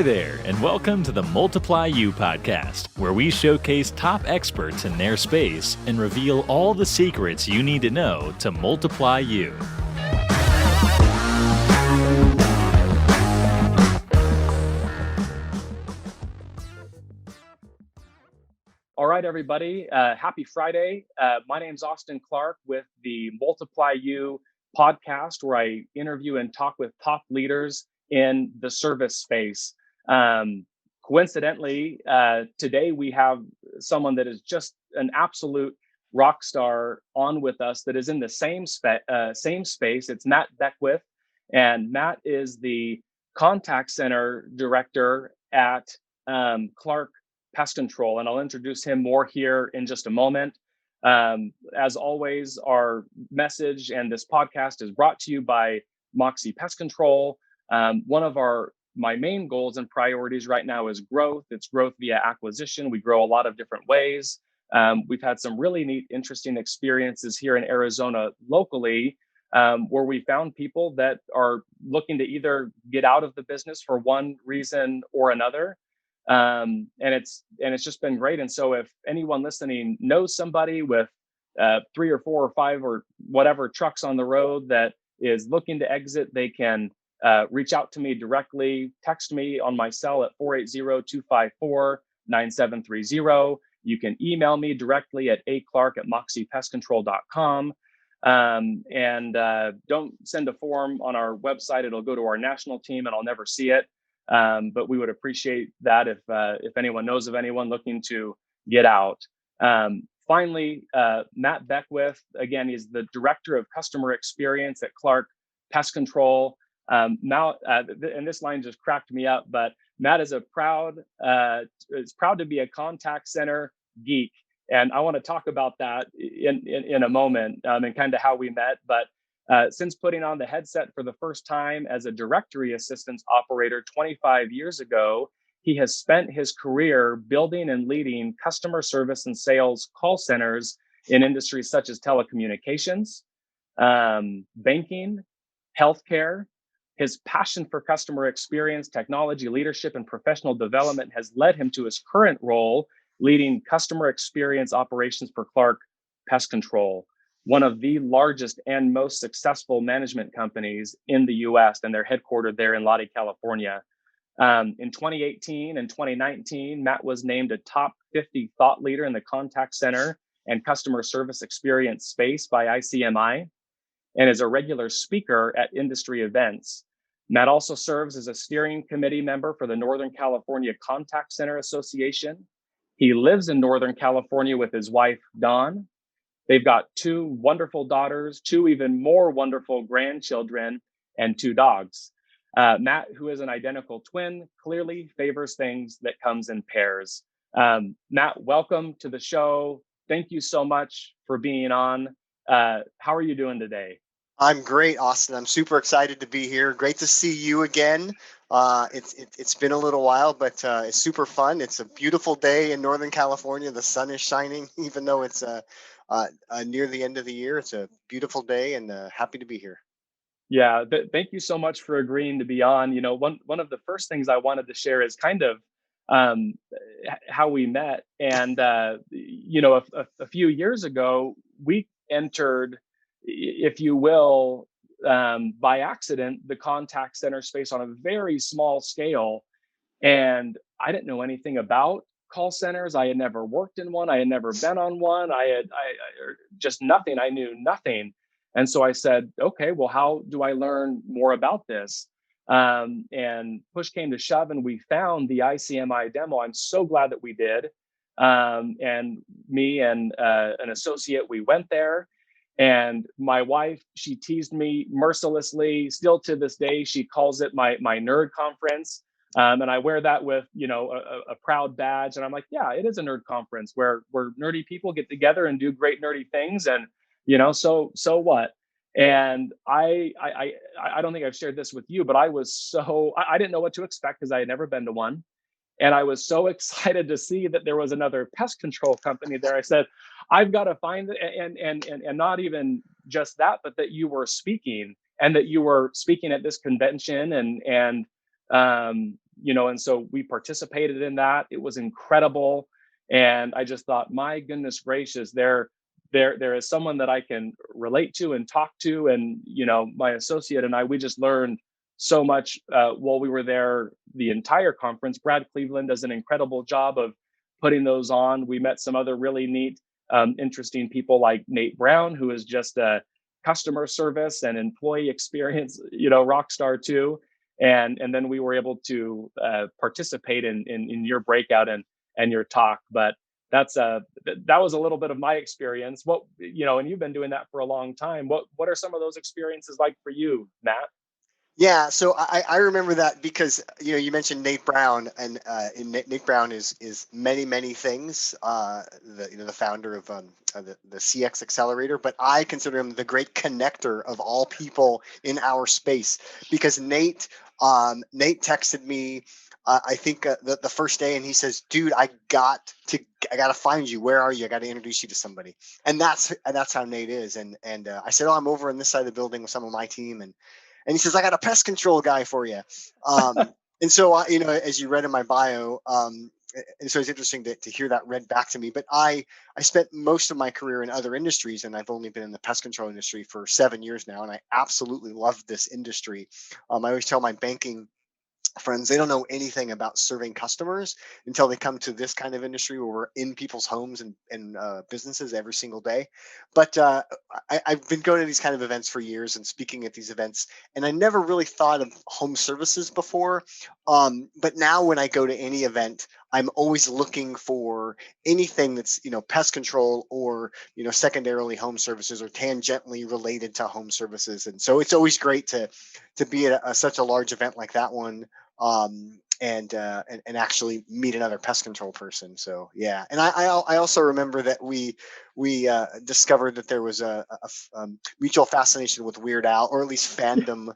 Hi there, and welcome to the Multiply You podcast, where we showcase top experts in their space and reveal all the secrets you need to know to multiply you. All right, everybody. Happy Friday. My name's Austin Clark with the Multiply You podcast, where I interview and talk with top leaders in the service space. Coincidentally, today we have someone that is just an absolute rock star on with us that is in the same space. It's Matt Beckwith, and Matt is the contact center director at Clark Pest Control, and I'll introduce him more here in just a moment. As always, our message and this podcast is brought to you by Moxie Pest Control. One of my main goals and priorities right now is growth. It's growth via acquisition. We grow a lot of different ways. We've had some really neat, interesting experiences here in Arizona locally, where we found people that are looking to either get out of the business for one reason or another. And it's just been great. And so if anyone listening knows somebody with 3 or 4 or 5 or whatever trucks on the road that is looking to exit, they can reach out to me directly. Text me on my cell at 480-254-9730. You can email me directly at aclark@moxiepestcontrol.com. And don't send a form on our website. It'll go to our national team and I'll never see it. But we would appreciate that if anyone knows of anyone looking to get out. Finally, Matt Beckwith, again, he's the Director of Customer Experience at Clark Pest Control. Now, and this line just cracked me up, but Matt is proud to be a contact center geek. And I want to talk about that in a moment and kind of how we met. But since putting on the headset for the first time as a directory assistance operator 25 years ago, he has spent his career building and leading customer service and sales call centers in industries such as telecommunications, banking, healthcare. His passion for customer experience, technology, leadership, and professional development has led him to his current role leading customer experience operations for Clark Pest Control, one of the largest and most successful management companies in the US, and they're headquartered there in Lottie, California. In 2018 and 2019, Matt was named a top 50 thought leader in the contact center and customer service experience space by ICMI, and is a regular speaker at industry events. Matt also serves as a steering committee member for the Northern California Contact Center Association. He lives in Northern California with his wife, Dawn. They've got 2 wonderful daughters, 2 even more wonderful grandchildren, and 2 dogs. Matt, who is an identical twin, clearly favors things that comes in pairs. Matt, welcome to the show. Thank you so much for being on. How are you doing today? I'm great, Austin. I'm super excited to be here. Great to see you again. It's been a little while, but it's super fun. It's a beautiful day in Northern California. The sun is shining, even though it's near the end of the year. It's a beautiful day, and happy to be here. Yeah, thank you so much for agreeing to be on. You know, one of the first things I wanted to share is kind of how we met. And, a few years ago, we entered, if you will, by accident, the contact center space on a very small scale. And I didn't know anything about call centers. I had never worked in one. I had never been on one. I just nothing. I knew nothing. And so I said, okay, well, how do I learn more about this? And push came to shove, and we found the ICMI demo. I'm so glad that we did. And me and an associate, we went there. And my wife, she teased me mercilessly. Still to this day, she calls it my nerd conference. And I wear that with, a proud badge. And I'm like, yeah, it is a nerd conference where nerdy people get together and do great nerdy things. And, so what? And I don't think I've shared this with you, but I didn't know what to expect because I had never been to one. And I was so excited to see that there was another pest control company there. I said, I've got to find it. And not even just that, but that you were speaking, and that you were speaking at this convention, and and so we participated in that. It was incredible. And I just thought, my goodness gracious, there is someone that I can relate to and talk to. And, my associate and I, we just learned so much while we were there the entire conference. Brad Cleveland does an incredible job of putting those on. We met some other really neat, interesting people like Nate Brown, who is just a customer service and employee experience, rock star too. And then we were able to participate in your breakout and your talk. But that was a little bit of my experience. And you've been doing that for a long time. What are some of those experiences like for you, Matt? Yeah, so I remember that because you mentioned Nate Brown, and Nate Brown is many things. The founder of the CX Accelerator, but I consider him the great connector of all people in our space, because Nate texted me. I think the first day, and he says, "Dude, I got to find you. Where are you? I got to introduce you to somebody." And that's how Nate is. And I said, "Oh, I'm over on this side of the building with some of my team." And he says, "I got a pest control guy for you." And so, as you read in my bio, and so it's interesting to hear that read back to me. But I spent most of my career in other industries, and I've only been in the pest control industry for 7 years now, and I absolutely love this industry. I always tell my banking friends, they don't know anything about serving customers until they come to this kind of industry where we're in people's homes and businesses every single day. But I've been going to these kind of events for years and speaking at these events, and I never really thought of home services before. But now when I go to any event, I'm always looking for anything that's pest control or secondarily home services or tangentially related to home services. And so it's always great to be at such a large event like that one, and actually meet another pest control person. So yeah, and I also remember that we discovered that there was a mutual fascination with Weird Al, or at least fandom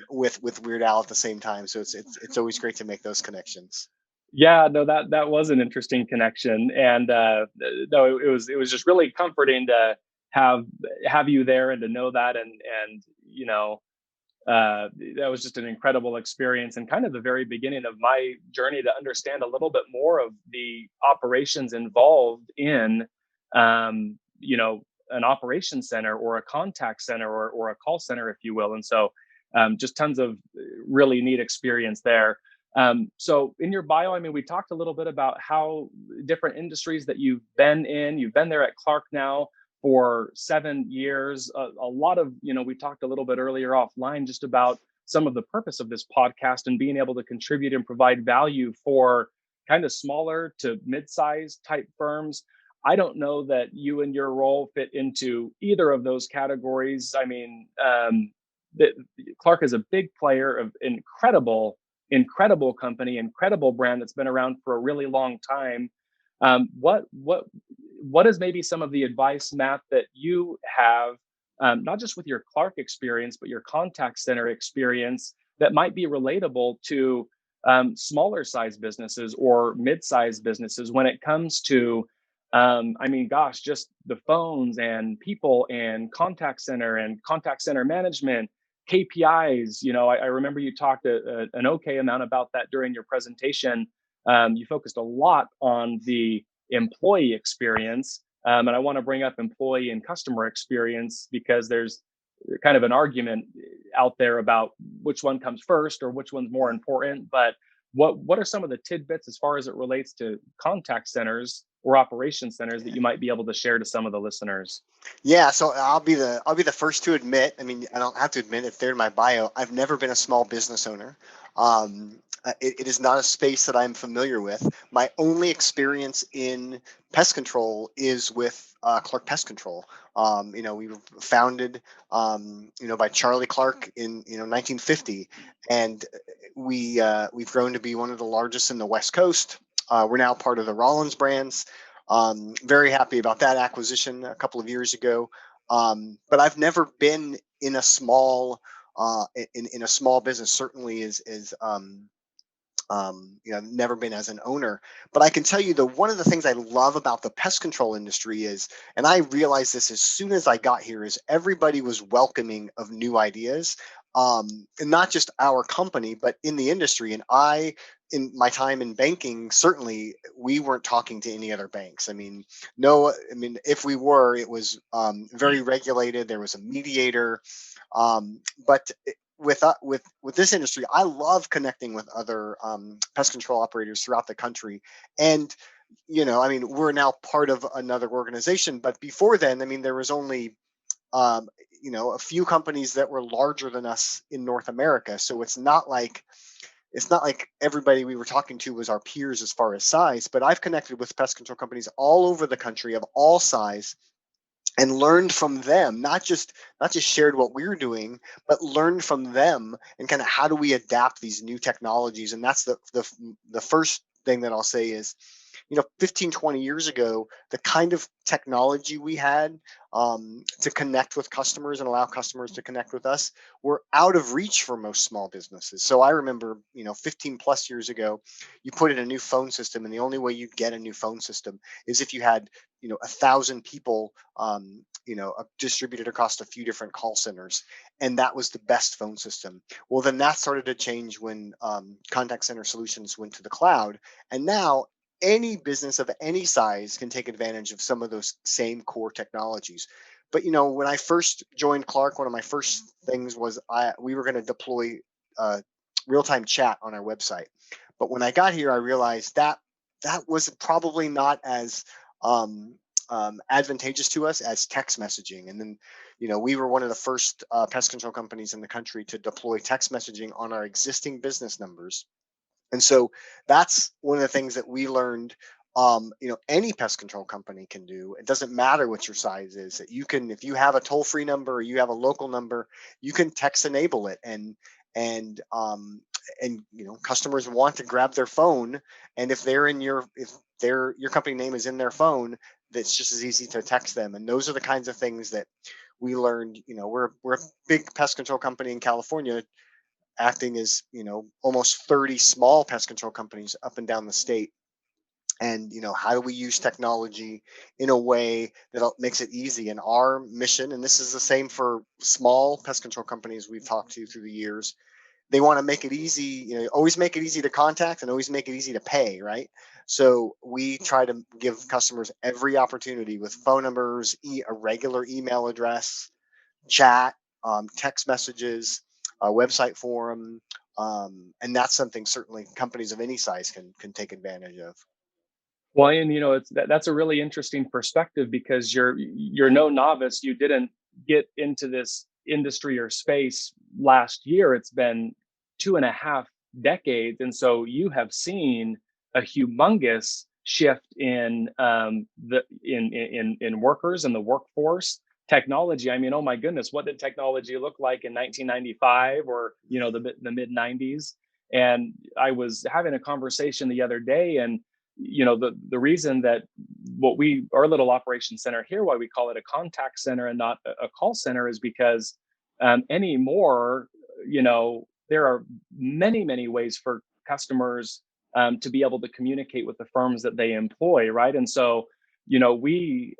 with Weird Al at the same time. So it's always great to make those connections. Yeah, no, that was an interesting connection. And no, it was just really comforting to have you there and to know that. And that was just an incredible experience, and kind of the very beginning of my journey to understand a little bit more of the operations involved in an operations center or a contact center or a call center, if you will. And so just tons of really neat experience there. So in your bio, I mean, we talked a little bit about how different industries that you've been in. You've been there at Clark now for 7 years. A lot of, we talked a little bit earlier offline just about some of the purpose of this podcast and being able to contribute and provide value for kind of smaller to mid-sized type firms. I don't know that you and your role fit into either of those categories. I mean, Clark is a big player of incredible company, incredible brand that's been around for a really long time. What is maybe some of the advice, Matt, that you have, not just with your Clark experience, but your contact center experience, that might be relatable to smaller size businesses or mid-sized businesses when it comes to, I mean, gosh, just the phones and people and contact center management, KPIs. I remember you talked an okay amount about that during your presentation. You focused a lot on the employee experience. And I want to bring up employee and customer experience because there's kind of an argument out there about which one comes first or which one's more important. But what are some of the tidbits as far as it relates to contact centers or operation centers that you might be able to share to some of the listeners? Yeah, so I'll be the first to admit. I mean, I don't have to admit, it's there in my bio. I've never been a small business owner. It is not a space that I'm familiar with. My only experience in pest control is with Clark Pest Control. We were founded, by Charlie Clark in 1950, and we've grown to be one of the largest in the West Coast. We're now part of the Rollins brands. Very happy about that acquisition a couple of years ago. But I've never been in a small in a small business. Certainly never been as an owner. But I can tell you one of the things I love about the pest control industry is, and I realized this as soon as I got here, is everybody was welcoming of new ideas. and not just our company, but in the industry. And in my time in banking, certainly we weren't talking to any other banks. I mean, no, I mean, if we were, it was very regulated. There was a mediator, but with this industry, I love connecting with other pest control operators throughout the country. And I mean, we're now part of another organization, but before then, I mean, there was only um, a few companies that were larger than us in North America. So it's not like everybody we were talking to was our peers as far as size. But I've connected with pest control companies all over the country of all size and learned from them, not just shared what we're doing, but learned from them and kind of how do we adapt these new technologies. And that's the first thing that I'll say is, 15, 20 years ago, the kind of technology we had to connect with customers and allow customers to connect with us were out of reach for most small businesses. So I remember, 15 plus years ago, you put in a new phone system, and the only way you'd get a new phone system is if you had, 1,000 people, distributed across a few different call centers, and that was the best phone system. Well, then that started to change when contact center solutions went to the cloud, and now any business of any size can take advantage of some of those same core technologies. But when I first joined Clark, one of my first things was we were going to deploy real-time chat on our website. But when I got here, I realized that was probably not as advantageous to us as text messaging. And then, we were one of the first pest control companies in the country to deploy text messaging on our existing business numbers. And so that's one of the things that we learned. Any pest control company can do. It doesn't matter what your size is. That you can, if you have a toll-free number or you have a local number, you can text enable it, and customers want to grab their phone, and if your company name is in their phone, that's just as easy to text them. And those are the kinds of things that we learned. We're a big pest control company in California, acting as almost 30 small pest control companies up and down the state. And how do we use technology in a way that makes it easy? And our mission, and this is the same for small pest control companies we've talked to through the years, they want to make it easy, always make it easy to contact and always make it easy to pay, right? So we try to give customers every opportunity with phone numbers, a regular email address, chat, text messages, website forum, and that's something certainly companies of any size can take advantage of. Well, and that's a really interesting perspective, because you're no novice. You didn't get into this industry or space last year. It's been 2.5 decades, and so you have seen a humongous shift in in workers and the workforce. Technology. I mean, oh my goodness, what did technology look like in 1995 or the mid 90s? And I was having a conversation the other day, and the reason that our little operation center here, why we call it a contact center and not a call center, is because anymore, there are many ways for customers to be able to communicate with the firms that they employ, right? And so we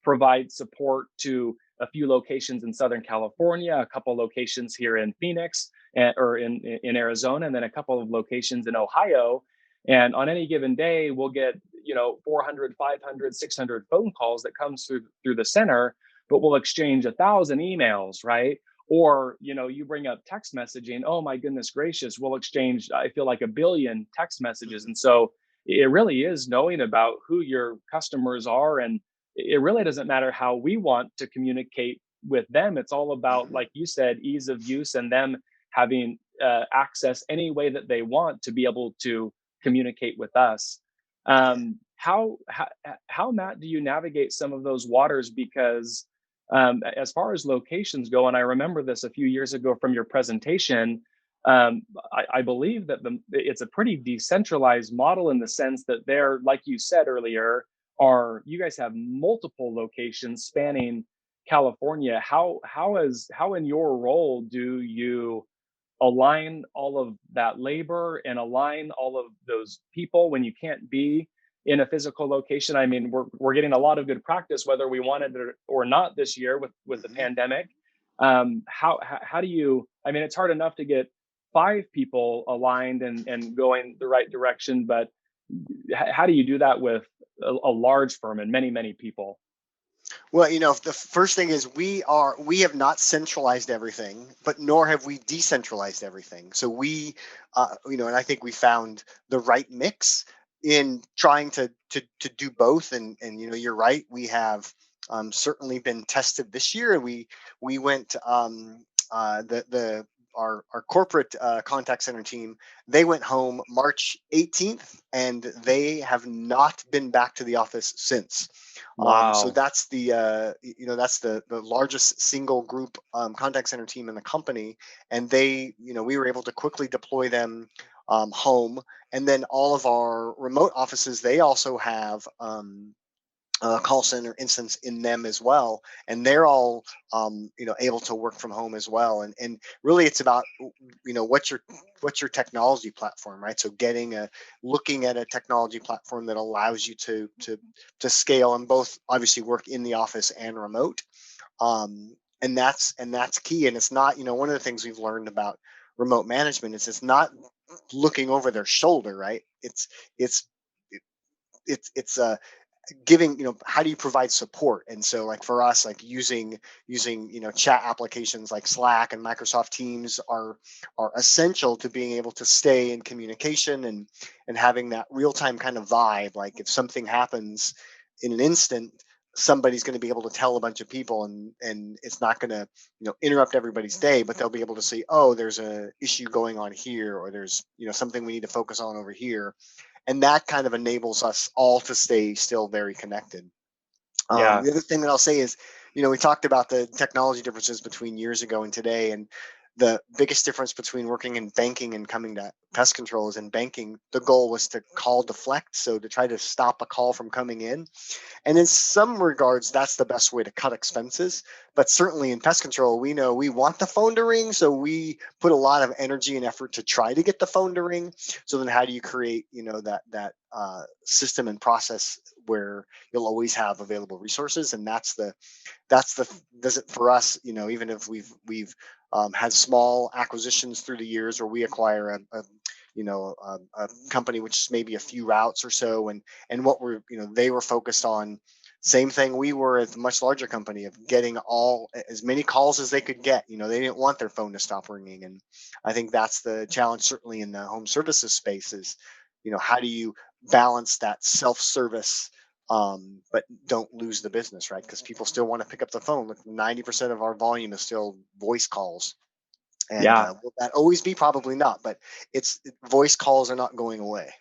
provide support to a few locations in Southern California, a couple locations here in Phoenix, or in Arizona, and then a couple of locations in Ohio. And on any given day, we'll get 400, 500, 600 phone calls that comes through the center, but we'll exchange 1,000 emails, right? Or you bring up text messaging. Oh my goodness gracious, we'll exchange, I feel like, 1 billion text messages. And so it really is knowing about who your customers are, and it really doesn't matter how we want to communicate with them. It's all about, like you said, ease of use, and them having access any way that they want to be able to communicate with us. How Matt, do you navigate some of those waters? Because as far as locations go, and I remember this a few years ago from your presentation, I believe that it's a pretty decentralized model, in the sense that there, like you said earlier, you guys have multiple locations spanning California. How in your role do you align all of that labor and align all of those people when you can't be in a physical location? I mean, we're getting a lot of good practice, whether we wanted it or not, this year with the pandemic. How do you? I mean, it's hard enough to get 5 people aligned and going the right direction, but how do you do that with a large firm and many people? Well, the first thing is we have not centralized everything, but nor have we decentralized everything. So and I think we found the right mix in trying to do both. And you're right. We have certainly been tested this year, and we went the our corporate contact center team. They went home March 18th, and they have not been back to the office since. So Wow. that's the largest single group contact center team in the company, and we were able to quickly deploy them home, and then all of our remote offices, they also have a call center instance in them as well, and they're all able to work from home as well. And really, it's about what's your technology platform, right? So looking at a technology platform that allows you to scale and both obviously work in the office and remote. And that's key. And it's not, one of the things we've learned about remote management is it's not looking over their shoulder, right? It's it's giving, how do you provide support? And so, like, for us, like, using chat applications like Slack and Microsoft Teams are essential to being able to stay in communication and having that real-time kind of vibe. Like, if something happens in an instant, somebody's going to be able to tell a bunch of people, and it's not going to interrupt everybody's day, but they'll be able to see, oh, there's a issue going on here, or there's something we need to focus on over here. And that kind of enables us all to stay still very connected. Yeah. The other thing that I'll say is, we talked about the technology differences between years ago and today, and the biggest difference between working in banking and coming to pest control is in banking, the goal was to call deflect, so to try to stop a call from coming in. And in some regards, that's the best way to cut expenses. But certainly in pest control, we know we want the phone to ring. So we put a lot of energy and effort to try to get the phone to ring. So then how do you create, that system and process where you'll always have available resources? And does it for us, even if we've had small acquisitions through the years where we acquire a company which is maybe a few routes or so, and what they were focused on, same thing we were at a much larger company, of getting as many calls as they could get. They didn't want their phone to stop ringing. And I think that's the challenge, certainly in the home services space, is how do you balance that self-service, but don't lose the business, right? Because people still want to pick up the phone. Look, 90% of our volume is still voice calls. And Yeah. will that always be? Probably not, but voice calls are not going away.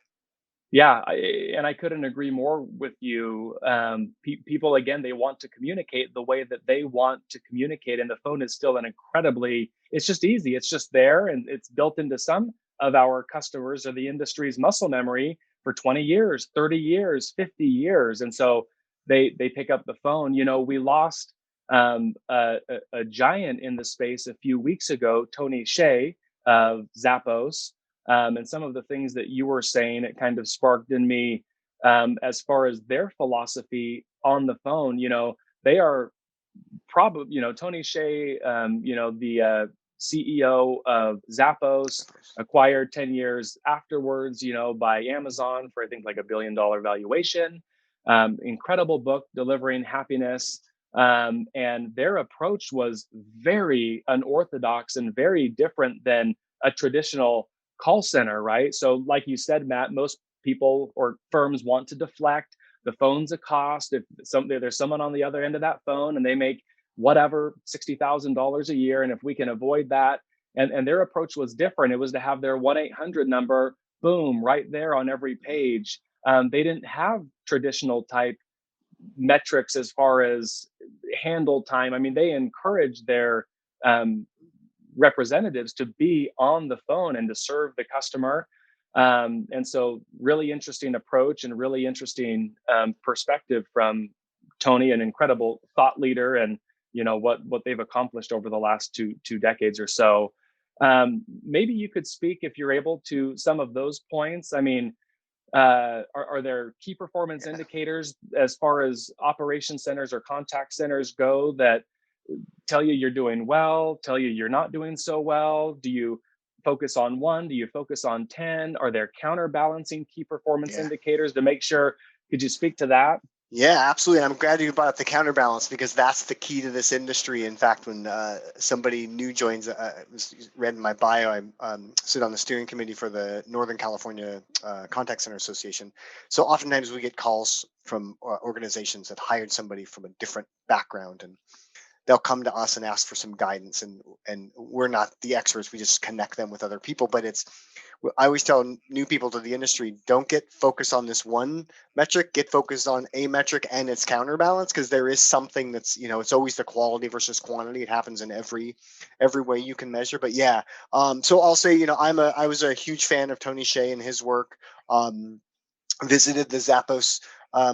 Yeah, and I couldn't agree more with you. People, again, they want to communicate the way that they want to communicate, and the phone is still an incredibly. It's just easy. It's just there, and it's built into some of our customers or the industry's muscle memory for 20 years, 30 years, 50 years, and so they pick up the phone. We lost a giant in the space a few weeks ago, Tony Hsieh of Zappos, and some of the things that you were saying, it kind of sparked in me, as far as their philosophy on the phone. They are probably, Tony Hsieh, the CEO of Zappos, acquired 10 years afterwards, by Amazon for, I think, like $1 billion valuation. Incredible book, Delivering Happiness. And their approach was very unorthodox and very different than a traditional call center, right? So, like you said, Matt, most people or firms want to deflect. The phone's a cost. If there's someone on the other end of that phone and they make whatever $60,000 a year, and if we can avoid that, and their approach was different. It was to have their 1-800 number, boom, right there on every page. They didn't have traditional type metrics as far as handle time. I mean, they encourage their um, representatives to be on the phone and to serve the customer. And so, really interesting approach and really interesting perspective from Tony, an incredible thought leader, and what they've accomplished over the last two decades or so. Maybe you could speak, if you're able, to some of those points. I mean, are there key performance Yeah. indicators as far as operation centers or contact centers go that tell you you're doing well, tell you you're not doing so well? Do you focus on one? Do you focus on 10? Are there counterbalancing key performance Yeah. indicators to make sure? Could you speak to that? Yeah, absolutely. I'm glad you brought up the counterbalance because that's the key to this industry. In fact, when somebody new joins, read in my bio, I sit on the steering committee for the Northern California Contact Center Association. So oftentimes we get calls from organizations that hired somebody from a different background, and they'll come to us and ask for some guidance, and we're not the experts. We just connect them with other people. But I always tell new people to the industry, don't get focused on this one metric, get focused on a metric and its counterbalance, because there is something that's, it's always the quality versus quantity. It happens in every way you can measure. But yeah, so I'll say, I was a huge fan of Tony Hsieh and his work. Visited the Zappos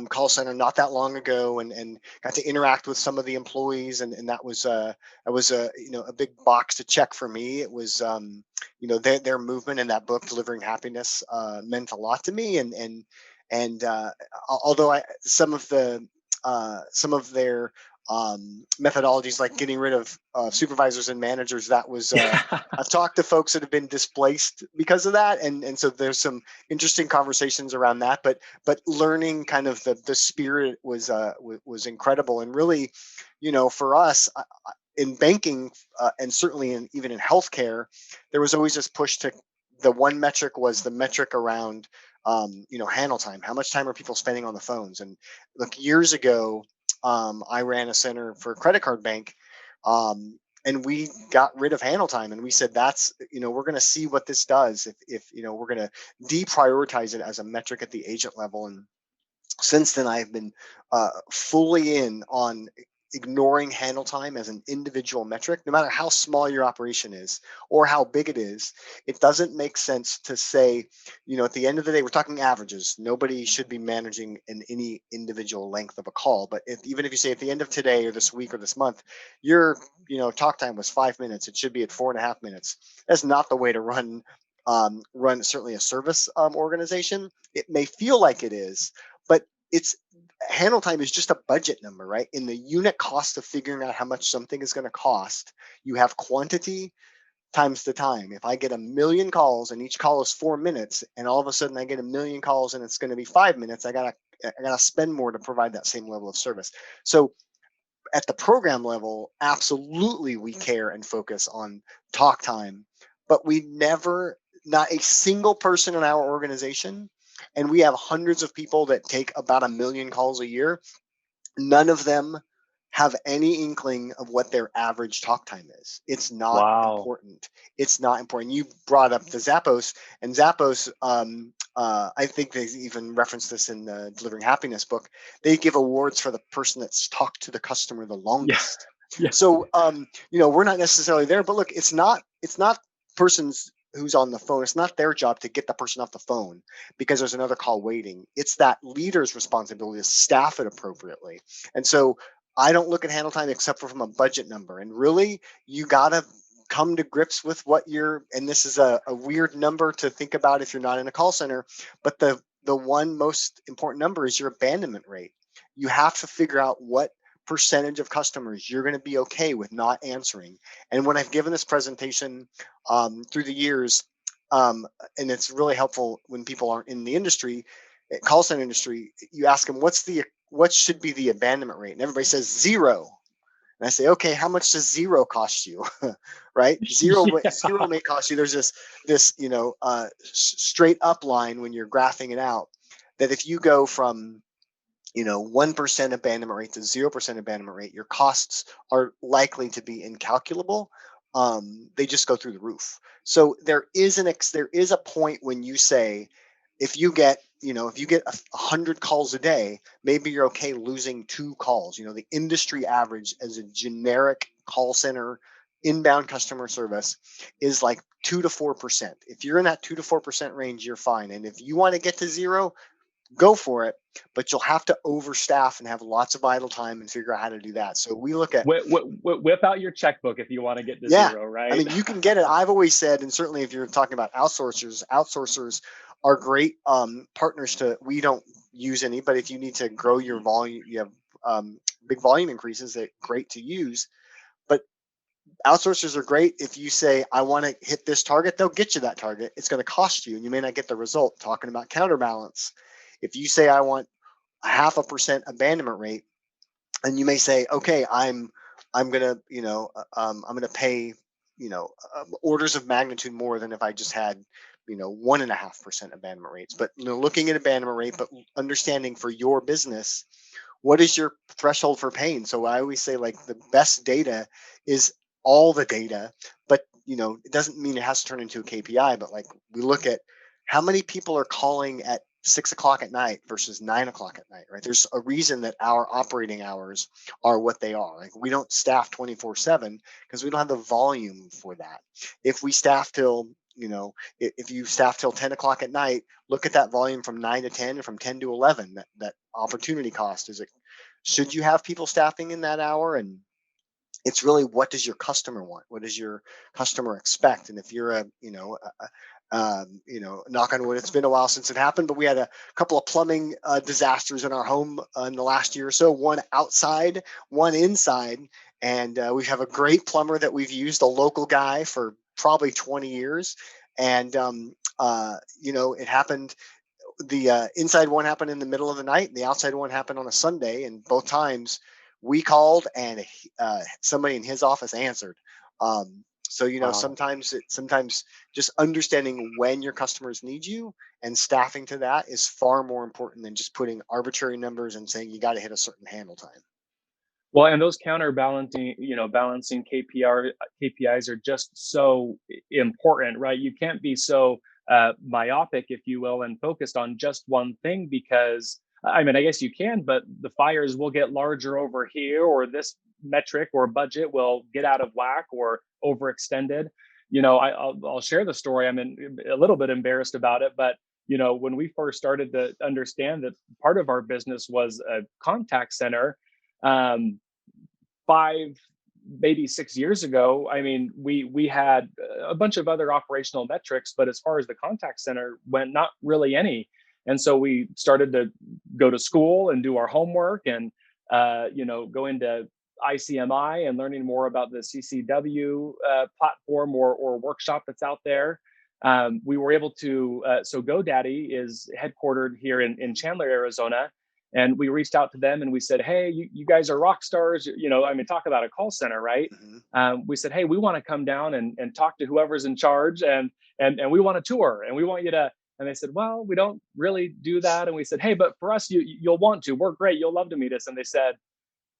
call center not that long ago, and got to interact with some of the employees, and that was a a big box to check for me. It was their movement in that book, Delivering Happiness, meant a lot to me, and although some of their methodologies, like getting rid of supervisors and managers, that was I've talked to folks that have been displaced because of that, and so there's some interesting conversations around that. But learning kind of the spirit was incredible, and really, for us in banking, and certainly even in healthcare, there was always this push to, the one metric was the metric around handle time. How much time are people spending on the phones? And look, years ago, I ran a center for a credit card bank, and we got rid of handle time, and we said, that's, we're going to see what this does if we're going to deprioritize it as a metric at the agent level. And since then, I've been fully in on ignoring handle time as an individual metric. No matter how small your operation is or how big it is, it doesn't make sense to say, at the end of the day, we're talking averages. Nobody should be managing in any individual length of a call. But even if you say at the end of today or this week or this month, your talk time was 5 minutes, it should be at 4.5 minutes. That's not the way to run certainly a service organization. It may feel like it is, but it's handle time is just a budget number, right? In the unit cost of figuring out how much something is going to cost, you have quantity times the time. If I get 1,000,000 calls and each call is 4 minutes, and all of a sudden I get 1,000,000 calls and it's going to be 5 minutes, I gotta spend more to provide that same level of service. So at the program level, absolutely we care and focus on talk time, but we never, not a single person in our organization, and we have hundreds of people that take about 1,000,000 calls a year, none of them have any inkling of what their average talk time is. It's not Wow. important. It's not important. You brought up the Zappos, and Zappos, I think they even referenced this in the Delivering Happiness book. They give awards for the person that's talked to the customer the Yeah. longest. Yeah. So, we're not necessarily there, but look, it's not persons who's on the phone. It's not their job to get the person off the phone because there's another call waiting. It's that leader's responsibility to staff it appropriately. And so I don't look at handle time except for from a budget number. And really, you got to come to grips with what and this is a weird number to think about if you're not in a call center, but the one most important number is your abandonment rate. You have to figure out what percentage of customers you're going to be okay with not answering. And when I've given this presentation through the years, and it's really helpful when people aren't in the industry, call center industry, you ask them, what should be the abandonment rate? And everybody says 0. And I say, okay, how much does 0 cost you? Right? Yeah. Zero may cost you. There's this straight up line when you're graphing it out, that if you go from 1% abandonment rate to 0% abandonment rate, your costs are likely to be incalculable. They just go through the roof. So there is a point when you say, if you get 100 calls a day, maybe you're okay losing 2 calls. The industry average as a generic call center inbound customer service is like 2 to 4%. If you're in that 2 to 4% range, you're fine. And if you want to get to 0, go for it, but you'll have to overstaff and have lots of idle time and figure out how to do that. So we look at, Whip out your checkbook if you want to get to yeah, 0, I right? mean, you can get it. I've always said, and certainly if you're talking about outsourcers are great partners we don't use any, but if you need to grow your volume, you have big volume increases, that great to use. outsourcers are great. If you say, I want to hit this target, they'll get you that target. It's going to cost you and you may not get the result. Talking about counterbalance. If you say, I want a 0.5% abandonment rate, and you may say, okay, I'm gonna, I'm gonna pay, orders of magnitude more than if I just had, 1.5% abandonment rates. But looking at abandonment rate, but understanding for your business, what is your threshold for pain? So I always say, like, the best data is all the data, but it doesn't mean it has to turn into a KPI. But like, we look at how many people are calling at 6 o'clock at night versus 9 o'clock at night, right? There's a reason that our operating hours are what they are. Like, we don't staff 24/7 because we don't have the volume for that. If we staff till, if you staff till 10 o'clock at night, look at that volume from 9 to 10 and from 10 to 11. That opportunity cost is it. Should you have people staffing in that hour? And it's really, what does your customer want? What does your customer expect? And if you're knock on wood, it's been a while since it happened, but we had a couple of plumbing disasters in our home in the last year or so, one outside, one inside. And we have a great plumber that we've used, a local guy, for probably 20 years. And, it happened. The inside one happened in the middle of the night, and the outside one happened on a Sunday. And both times we called, and somebody in his office answered. So Wow. sometimes just understanding when your customers need you and staffing to that is far more important than just putting arbitrary numbers and saying you got to hit a certain handle time. Well, and those counterbalancing, balancing KPIs are just so important, right? You can't be so myopic, if you will, and focused on just one thing, because I mean, I guess you can, but the fires will get larger over here, or this metric or budget will get out of whack or overextended. I'll share the story. I'm a little bit embarrassed about it, but when we first started to understand that part of our business was a contact center, um, 5, maybe 6 years ago, I mean, we had a bunch of other operational metrics, but as far as the contact center went, not really any. And so we started to go to school and do our homework, and go into ICMI and learning more about the CCW platform or workshop that's out there. We were able to, so GoDaddy is headquartered here in Chandler, Arizona. And we reached out to them and we said, hey, you guys are rock stars. I mean, talk about a call center, right? Mm-hmm. We said, hey, we want to come down and talk to whoever's in charge, and we want a tour, and we want you to. And they said, well, we don't really do that. And we said, hey, but for us, you'll want to. We're great. You'll love to meet us. And they said,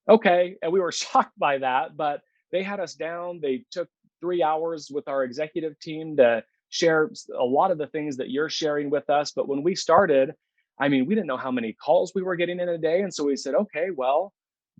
okay. And we were shocked by that, but they had us down. They took 3 hours with our executive team to share a lot of the things that you're sharing with us. But when we started, I mean, we didn't know how many calls we were getting in a day. And so we said, okay, well,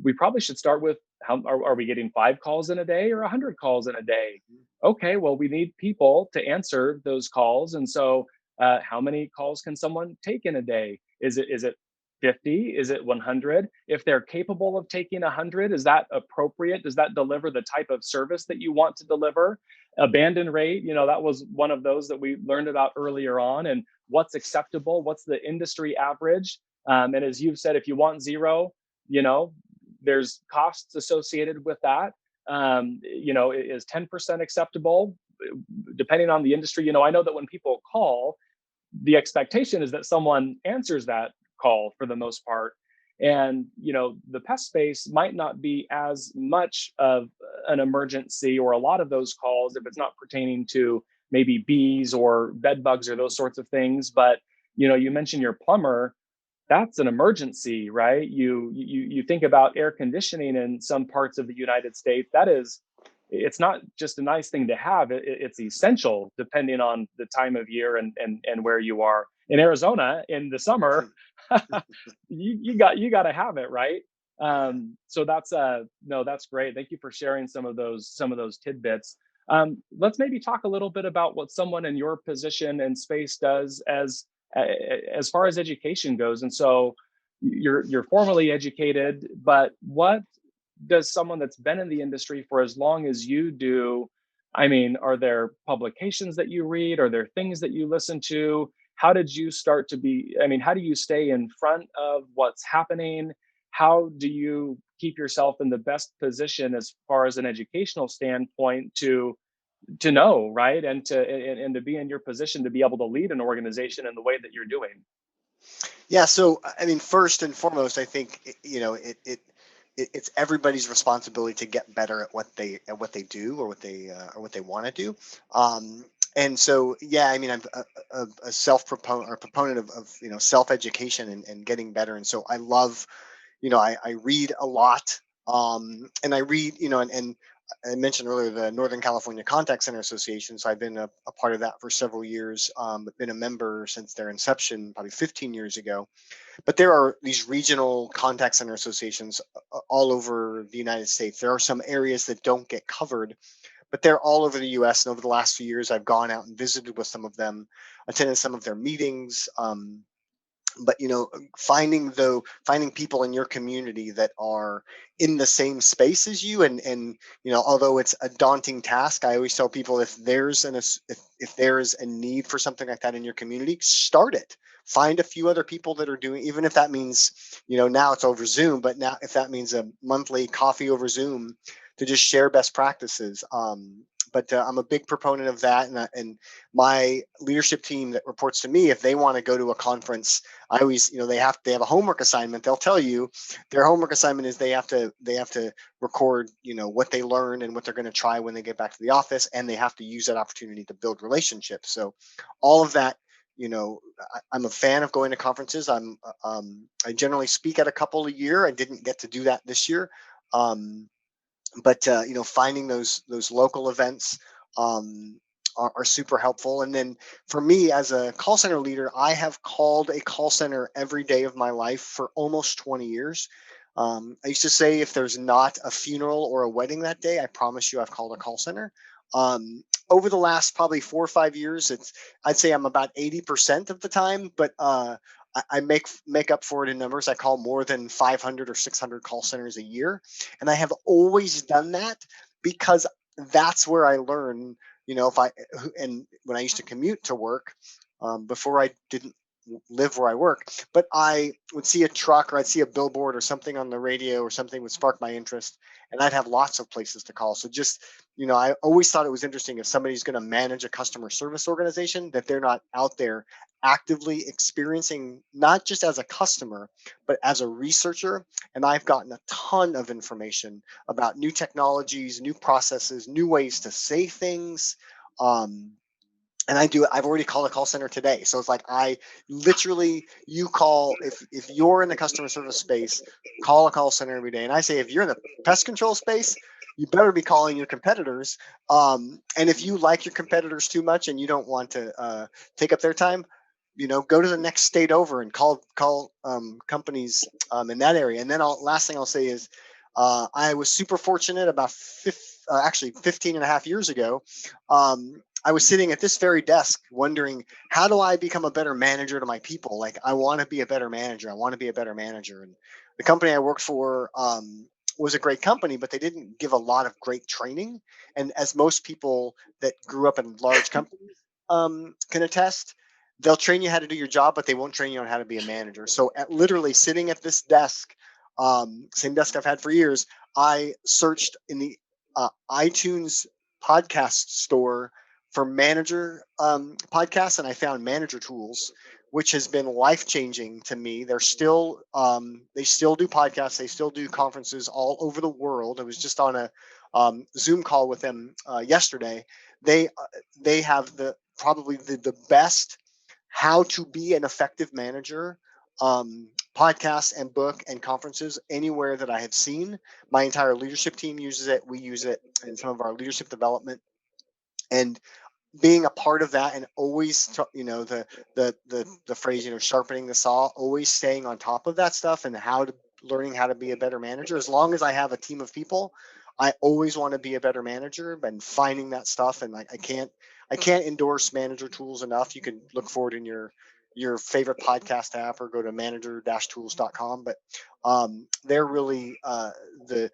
we probably should start with, how are we getting 5 calls in a day or 100 calls in a day? Okay, well, we need people to answer those calls. And so how many calls can someone take in a day? Is it 50? Is it 100? If they're capable of taking 100, is that appropriate? Does that deliver the type of service that you want to deliver? Abandon rate, that was one of those that we learned about earlier on. And what's acceptable? What's the industry average? And as you've said, if you want 0, there's costs associated with that. Is 10% acceptable? Depending on the industry, I know that when people call, the expectation is that someone answers that call for the most part. And, the pest space might not be as much of an emergency, or a lot of those calls, if it's not pertaining to maybe bees or bed bugs or those sorts of things. But, you mentioned your plumber. That's an emergency, right? You think about air conditioning in some parts of the United States. It's not just a nice thing to have. It's essential depending on the time of year and where you are. In Arizona in the summer, you got to have it, right? So that's no, that's great. Thank you for sharing some of those tidbits. Let's maybe talk a little bit about what someone in your position and space does as far as education goes. And so you're formally educated, but what does someone that's been in the industry for as long as you do, I mean, are there publications that you read? Are there things that you listen to? How did you start to be, I mean, how do you stay in front of what's happening? how do you keep yourself in the best position as far as an educational standpoint to know, right, and to be in your position to be able to lead an organization in the way that you're doing? Yeah. So, I mean, first and foremost, I think, it's everybody's responsibility to get better at what they do, or what they want to do. Um, and so, yeah, I mean, I'm a self proponent or proponent of self education and getting better. And so I love, I read a lot. And I read, and I mentioned earlier the Northern California Contact Center Association. So I've been a part of that for several years, but been a member since their inception, probably 15 years ago. But there are these regional contact center associations all over the United States. There are some areas that don't get covered, but they're all over the US. And over the last few years, I've gone out and visited with some of them, attended some of their meetings. But finding people in your community that are in the same space as you, and although it's a daunting task, I always tell people, if there's a need for something like that in your community, start it. Find a few other people that are doing, even if that means, now it's over Zoom, but now if that means a monthly coffee over Zoom to just share best practices. But I'm a big proponent of that, and my leadership team that reports to me, if they want to go to a conference, I always, they have a homework assignment. They'll tell you their homework assignment is they have to record, what they learned and what they're going to try when they get back to the office, and they have to use that opportunity to build relationships. So all of that, I'm a fan of going to conferences. I generally speak at a couple a year. I didn't get to do that this year. But finding those local events are super helpful. And then for me as a call center leader, I have called a call center every day of my life for almost 20 years. I used to say, if there's not a funeral or a wedding that day, I promise you I've called a call center. Over the last probably 4 or 5 years, I'd say I'm about 80% of the time, but I make up for it in numbers. I call more than 500 or 600 call centers a year, and I have always done that because that's where I learn. If I and when I used to commute to work, before I didn't live where I work, but I would see a truck, or I'd see a billboard or something on the radio, or something would spark my interest, and I'd have lots of places to call. So just, I always thought it was interesting, if somebody's going to manage a customer service organization, that they're not out there actively experiencing, not just as a customer, but as a researcher. And I've gotten a ton of information about new technologies, new processes, new ways to say things. Um, and I've already called a call center today. So it's like, I literally, you call, if you're in the customer service space, call a call center every day. And I say, if you're in the pest control space, you better be calling your competitors. And if you like your competitors too much and you don't want to take up their time, go to the next state over and call companies in that area. And then last thing I'll say is, I was super fortunate about actually 15 and a half years ago. I was sitting at this very desk wondering, how do I become a better manager to my people? Like, I want to be a better manager. I want to be a better manager. And the company I worked for was a great company, but they didn't give a lot of great training. And as most people that grew up in large companies can attest, they'll train you how to do your job, but they won't train you on how to be a manager. So literally sitting at this desk, same desk I've had for years, I searched in the iTunes podcast store for manager podcasts, and I found Manager Tools, which has been life changing to me. They still do podcasts, they still do conferences all over the world. I was just on a Zoom call with them yesterday. They have probably the best how to be an effective manager podcasts and book and conferences anywhere that I have seen. My entire leadership team uses it. We use it in some of our leadership development. And being a part of that, and always the phrase, sharpening the saw, always staying on top of that stuff, and learning how to be a better manager. As long as I have a team of people, I always want to be a better manager, and finding that stuff. And like, I can't endorse Manager Tools enough. You can look for it in your favorite podcast app, or go to manager-tools.com. But they're really the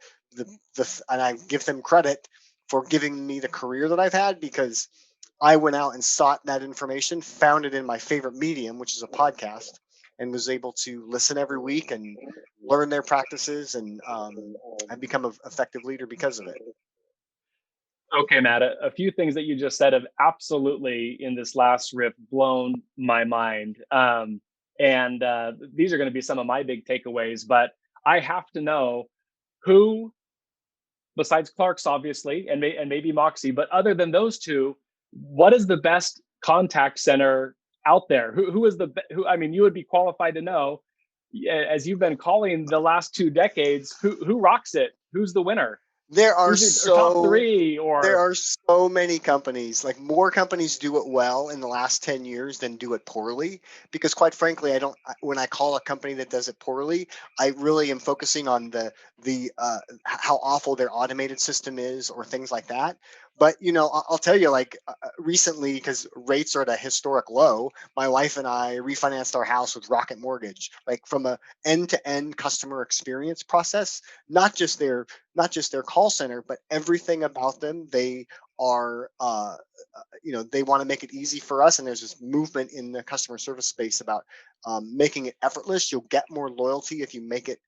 and I give them credit for giving me the career that I've had, because I went out and sought that information, found it in my favorite medium, which is a podcast, and was able to listen every week and learn their practices and become an effective leader because of it. Okay, Matt, a few things that you just said have absolutely in this last riff blown my mind. And these are going to be some of my big takeaways, but I have to know who, besides Clark's obviously, and maybe Moxie, but other than those two, what is the best contact center out there? Who is the who? I mean, you would be qualified to know, as you've been calling the last 2 decades. Who rocks it? Who's the winner? There are Who's your top so three? there Or are so many companies, like more companies do it well in the last 10 years than do it poorly. Because quite frankly, when I call a company that does it poorly, I really am focusing on the how awful their automated system is or things like that. But I'll tell you, like recently, because rates are at a historic low, my wife and I refinanced our house with Rocket Mortgage, like from a end-to-end customer experience process, not just their call center, but everything about them. They are, they want to make it easy for us. And there's this movement in the customer service space about making it effortless. You'll get more loyalty if you make it,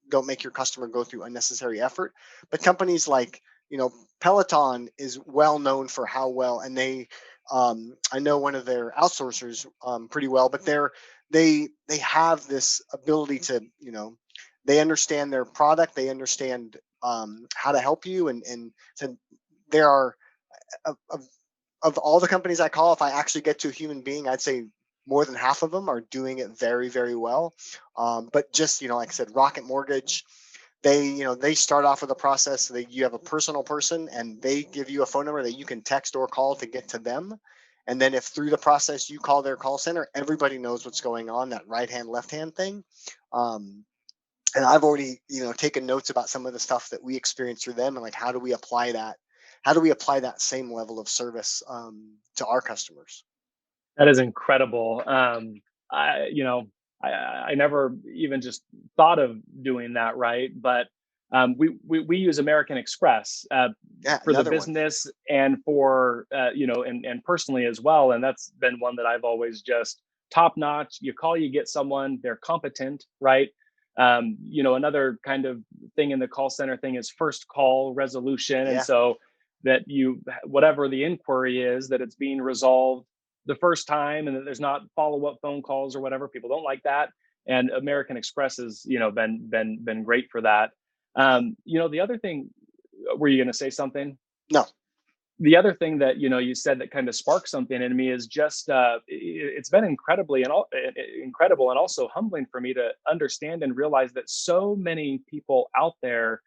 don't make your customer go through unnecessary effort. But companies like, Peloton is well known for how well, and I know one of their outsourcers pretty well, but they have this ability to, they understand their product, they understand how to help you, and so there are of all the companies I call, if I actually get to a human being, I'd say more than half of them are doing it very, very well. But just like I said, Rocket Mortgage, they start off with a process. You have a personal person, and they give you a phone number that you can text or call to get to them. And then if through the process you call their call center, everybody knows what's going on, that right hand, left hand thing. And I've already, taken notes about some of the stuff that we experience through them, and like, how do we apply that? How do we apply that same level of service to our customers? that is incredible. I you know I never even just thought of doing that, right? But we use American Express Yeah, for the another one. business and for and personally as well, and that's been one that I've always just top notch. You call, you get someone, they're competent, right? Another kind of thing in the call center thing is first call resolution, and Yeah, so that whatever the inquiry is, that it's being resolved the first time, and that there's not follow-up phone calls or whatever. People don't like that, and American Express has been great for that. The other thing, were you going to say something? no, The other thing that you said that kind of sparked something in me is just it's been incredible and also humbling for me to understand and realize that so many people out there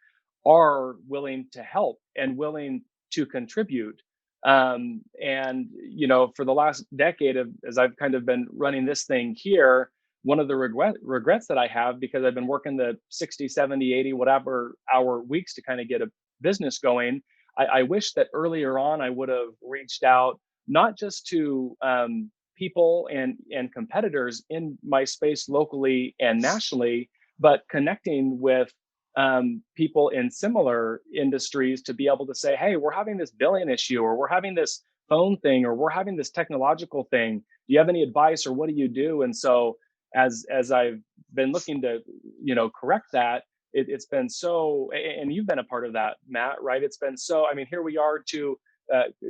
are willing to help and willing to contribute. And for the last decade, as I've kind of been running this thing here, one of the regrets that I have, because I've been working the 60, 70, 80, whatever hour weeks to kind of get a business going. I wish that earlier on I would have reached out, not just to people and competitors in my space locally and nationally, but connecting with people in similar industries to be able to say, hey, we're having this billing issue, or we're having this phone thing, or we're having this technological thing. Do you have any advice, or what do you do? And so as I've been looking to correct that, it's been so, and you've been a part of that, Matt, right? It's been so, I mean, here we are, to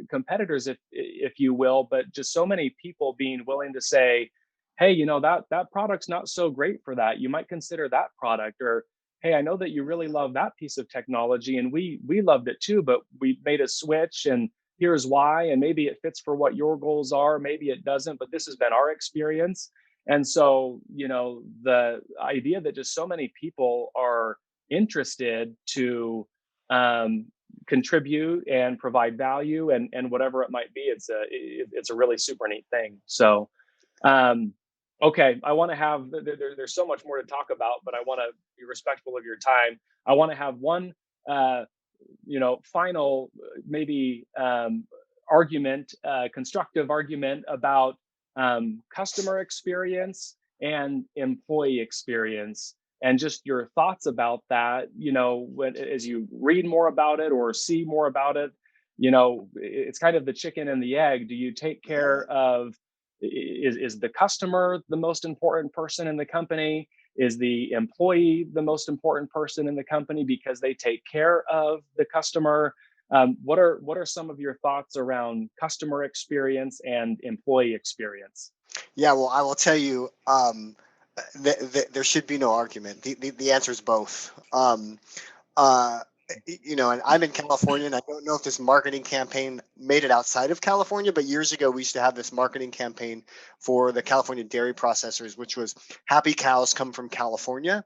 competitors, if you will, but just so many people being willing to say, hey, that product's not so great for that. You might consider that product. Or, hey, I know that you really love that piece of technology, and we loved it too, but we made a switch, and here's why. And maybe it fits for what your goals are, maybe it doesn't, but this has been our experience. And so, the idea that just so many people are interested to contribute and provide value, and whatever it might be, it's a really super neat thing. So, okay, I want to have there's so much more to talk about, but I want to be respectful of your time. I want to have one final maybe argument, constructive argument about customer experience and employee experience, and just your thoughts about that. As you read more about it or see more about it, it's kind of the chicken and the egg. Do you take care of Is the customer the most important person in the company? Is the employee the most important person in the company because they take care of the customer? What are some of your thoughts around customer experience and employee experience? Yeah, well, I will tell you, there should be no argument. The answer is both. Uh, and I'm in California, and I don't know if this marketing campaign made it outside of California, but years ago we used to have this marketing campaign for the California dairy processors, which was "Happy cows come from California."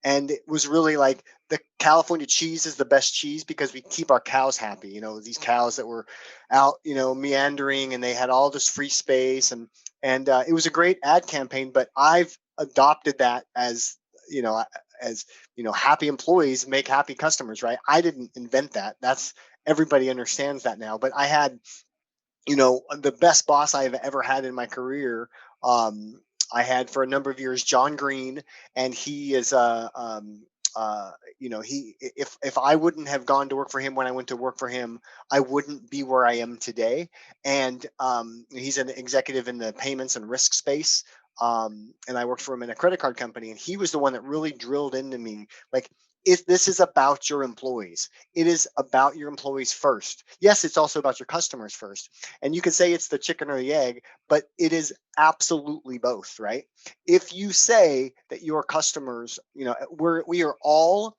And it was really like the California cheese is the best cheese because we keep our cows happy. These cows that were out, meandering, and they had all this free space, and it was a great ad campaign. But I've adopted that as happy employees make happy customers, right? I didn't invent that. That's Everybody understands that now. But I had the best boss I have ever had in my career. Um, I had for a number of years John Green, and he is he if I wouldn't have gone to work for him when I went to work for him, I wouldn't be where I am today. And he's an executive in the payments and risk space. And I worked for him in a credit card company, and he was the one that really drilled into me, like, if this is about your employees, it is about your employees first. Yes, it's also about your customers first. And you can say it's the chicken or the egg, but it is absolutely both, right? If you say that your customers, we are all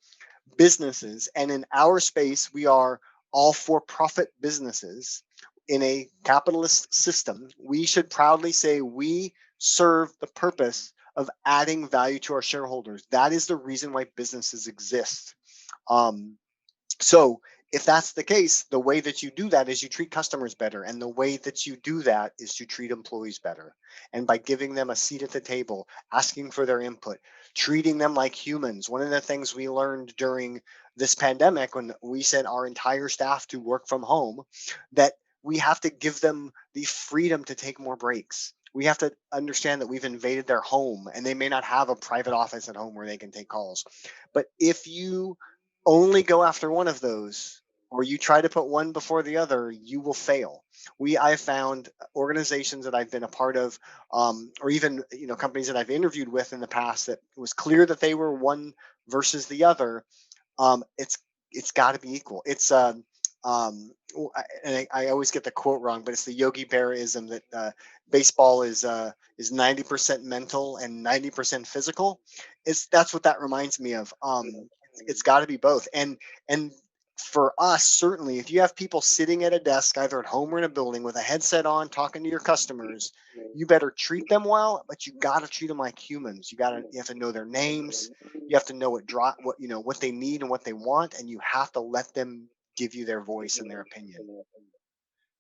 businesses, and in our space, we are all for-profit businesses in a capitalist system, we should proudly say we serve the purpose of adding value to our shareholders. That is the reason why businesses exist. Um, so if that's the case, the way that you do that is you treat customers better. And the way that you do that is to treat employees better. And by giving them a seat at the table, asking for their input, treating them like humans. One of the things we learned during this pandemic, when we sent our entire staff to work from home, that we have to give them the freedom to take more breaks. We have to understand that we've invaded their home, and they may not have a private office at home where they can take calls. But if you only go after one of those, or you try to put one before the other, you will fail. I found organizations that I've been a part of, or even companies that I've interviewed with in the past, that it was clear that they were one versus the other. It's got to be equal. It's and I always get the quote wrong, but it's the Yogi Berraism that baseball is 90% mental and 90% physical. That's what that reminds me of. It's got to be both. And for us, certainly, if you have people sitting at a desk, either at home or in a building, with a headset on, talking to your customers, you better treat them well, but you got to treat them like humans. You have to know their names. You have to know what they need and what they want, and you have to let them give you their voice and their opinion.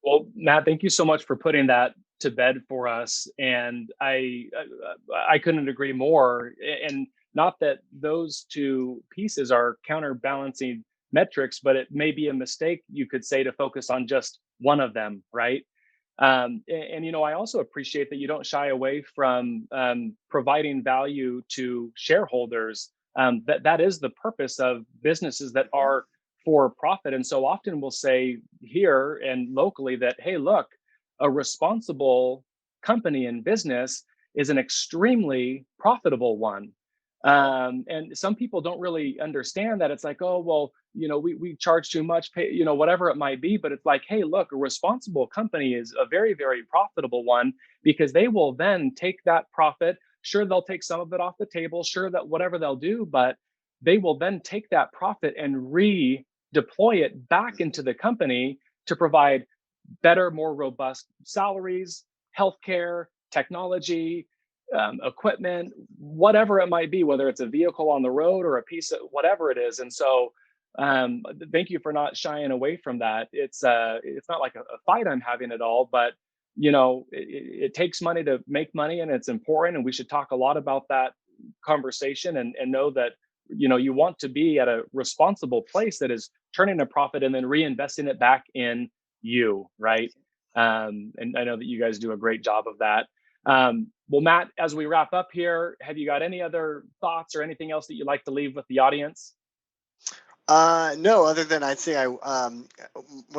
Well, Matt, thank you so much for putting that to bed for us. And I couldn't agree more. And not that those two pieces are counterbalancing metrics, but it may be a mistake, you could say, to focus on just one of them, right? I also appreciate that you don't shy away from providing value to shareholders. That is the purpose of businesses that are for profit. And so often we'll say here and locally that, hey, look, a responsible company and business is an extremely profitable one. And some people don't really understand that. It's like, oh, well, we charge too much, pay, whatever it might be. But it's like, hey, look, a responsible company is a very, very profitable one, because they will then take that profit. Sure, they'll take some of it off the table. Sure, that whatever they'll do, but they will then take that profit and redeploy it back into the company to provide better, more robust salaries, healthcare, technology, equipment, whatever it might be, whether it's a vehicle on the road or a piece of whatever it is. And so, thank you for not shying away from that. It's not like a fight I'm having at all, but it takes money to make money, and it's important, and we should talk a lot about that conversation, and know that you want to be at a responsible place that is turning a profit and then reinvesting it back in you, right? And I know that you guys do a great job of that. Well, Matt, as we wrap up here, have you got any other thoughts or anything else that you'd like to leave with the audience? No, other than I'd say one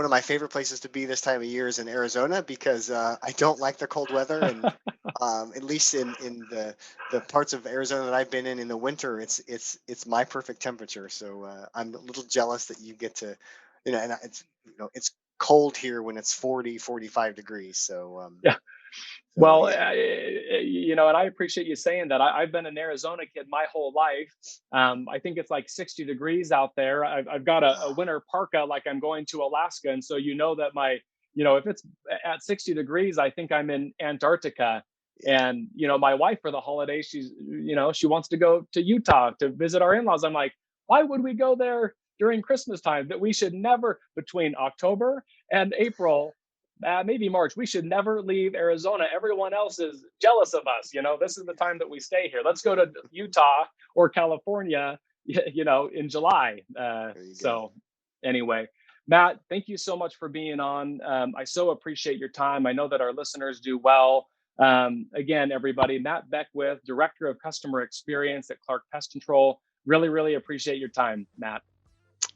of my favorite places to be this time of year is in Arizona because I don't like the cold weather, and at least in the parts of Arizona that I've been in the winter, it's my perfect temperature. So I'm a little jealous that you get to, and it's cold here when it's 40, 45 degrees. So Yeah. so Well, yeah. and I appreciate you saying that. I've been an Arizona kid my whole life. I think it's like 60 degrees out there. I've got a Wow. winter parka like I'm going to Alaska. And so, that if it's at 60 degrees, I think I'm in Antarctica. Yeah. And, my wife for the holidays, she wants to go to Utah to visit our in laws. I'm like, why would we go there during Christmas time? That we should never, between October and April, maybe March, we should never leave Arizona. Everyone else is jealous of us. This is the time that we stay here. Let's go to Utah or California, in July. There you go. So anyway, Matt, thank you so much for being on. I so appreciate your time. I know that our listeners do well. Again, everybody, Matt Beckwith, Director of Customer Experience at Clark Pest Control. Really, really appreciate your time, Matt.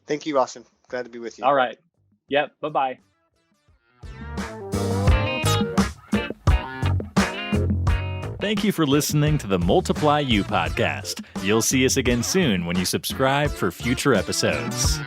Thank you, Austin. Glad to be with you. All right. Yep. Bye-bye. Thank you for listening to the Multiply You podcast. You'll see us again soon when you subscribe for future episodes.